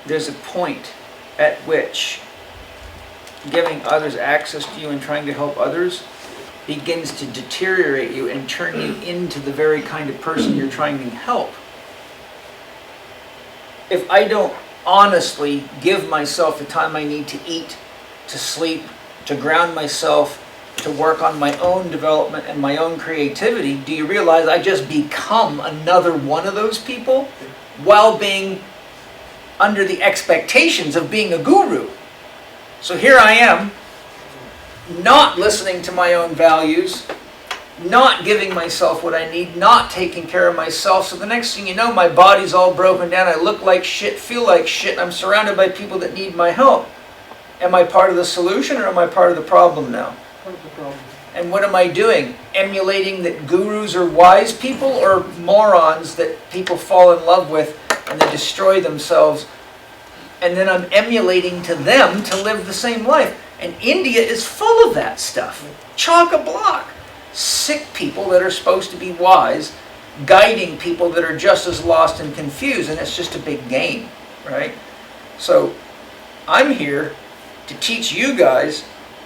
there's a point at which giving others access to you and trying to help others begins to deteriorate you and turn you into the very kind of person you're trying to help. If I don't honestly give myself the time I need to eat, to sleep, to ground myself, to work on my own development and my own creativity, do you realize I just become another one of those people while being under the expectations of being a guru? So here I am, not listening to my own values, not giving myself what I need, not taking care of myself. So the next thing you know, my body's all broken down, I look like shit, feel like shit, I'm surrounded by people that need my help. Am I part of the solution or am I part of the problem now? Part of the problem. And what am I doing? Emulating that gurus are wise people or morons that people fall in love with and they destroy themselves? And then I'm emulating to them to live the same life. And India is full of that stuff. Chock-a-block. Sick people that are supposed to be wise, guiding people that are just as lost and confused, and it's just a big game, right? So I'm here to teach you guys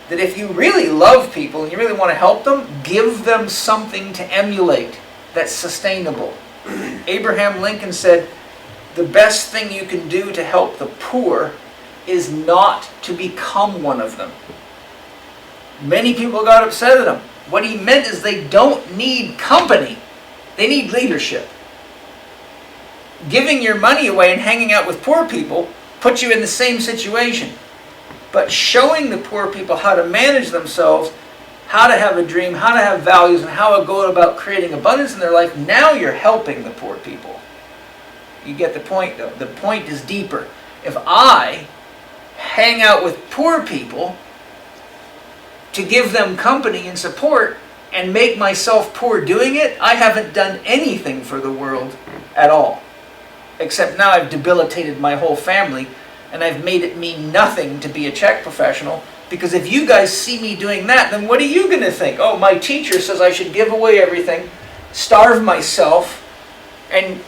that if you really love people and you really want to help them, give them something to emulate that's sustainable. Abraham Lincoln said, the best thing you can do to help the poor is not to become one of them. Many people got upset at him. What he meant is they don't need company. They need leadership. Giving your money away and hanging out with poor people puts you in the same situation. But showing the poor people how to manage themselves, how to have a dream, how to have values, and how to go about creating abundance in their life, now you're helping the poor people. You get the point, though. The point is deeper. If I hang out with poor people to give them company and support and make myself poor doing it, I haven't done anything for the world at all. Except now I've debilitated my whole family and I've made it mean nothing to be a Chek professional, because if you guys see me doing that, then what are you going to think? Oh, my teacher says I should give away everything, starve myself, and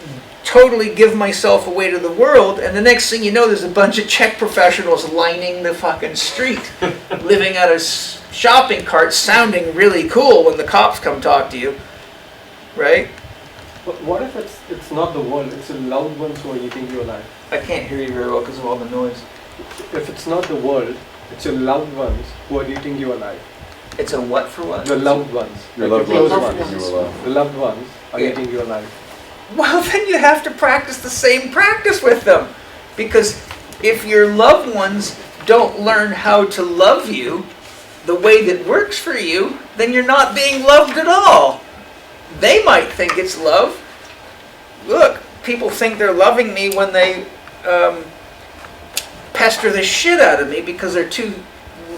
totally give myself away to the world, and the next thing you know, there's a bunch of Chek professionals lining the fucking street, living out of shopping carts, sounding really cool when the cops come talk to you, right? But what if it's not the world, it's the loved ones who are eating your life? I can't hear you very well because of all the noise. If it's not the world, it's your loved ones who are eating your life. It's a what for what? Your loved ones. Your like loved your ones close are eating your life. The loved ones are Yeah. eating your life. Well, then you have to practice the same practice with them. Because if your loved ones don't learn how to love you the way that works for you, then you're not being loved at all. They might think it's love. Look, people think they're loving me when they pester the shit out of me because they're too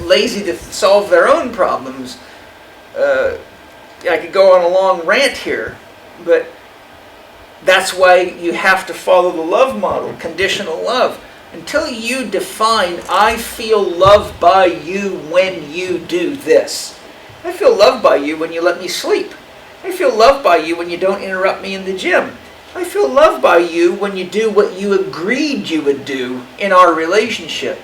lazy to solve their own problems. I could go on a long rant here, but that's why you have to follow the love model, conditional love. Until you define, I feel loved by you when you do this. I feel loved by you when you let me sleep. I feel loved by you when you don't interrupt me in the gym. I feel loved by you when you do what you agreed you would do in our relationship. ...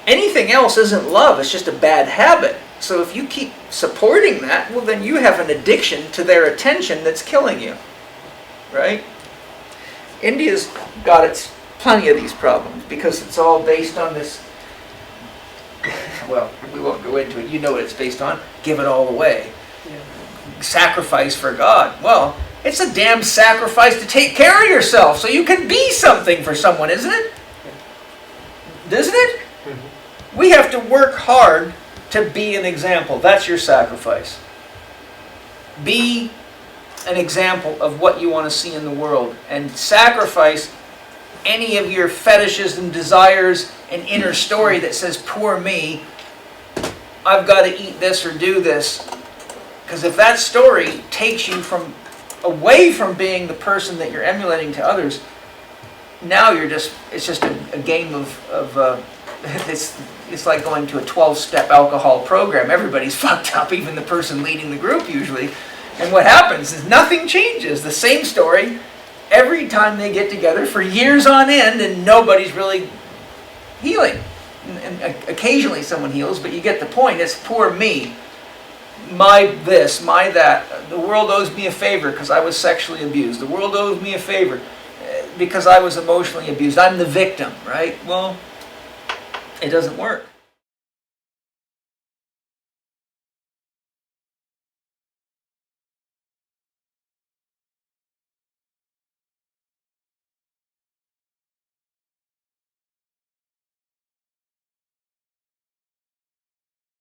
Anything else isn't love, it's just a bad habit. So if you keep supporting that, well then you have an addiction to their attention that's killing you. Right? India's got its plenty of these problems because it's all based on this, well, we won't go into it, you know what it's based on, give it all away. Sacrifice for God. Well, it's a damn sacrifice to take care of yourself so you can be something for someone, isn't it? Isn't it? We have to work hard to be an example. That's your sacrifice. Be an example of what you want to see in the world and sacrifice any of your fetishes and desires and inner story that says, poor me, I've got to eat this or do this. Because if that story takes you away from being the person that you're emulating to others, now it's just a game of it's like going to a 12-step alcohol program. Everybody's fucked up, even the person leading the group usually. And what happens is nothing changes. The same story, every time they get together for years on end, and nobody's really healing. And occasionally someone heals, but you get the point. It's poor me. My this, my that. The world owes me a favor because I was sexually abused. The world owes me a favor because I was emotionally abused. I'm the victim, right? Well, it doesn't work.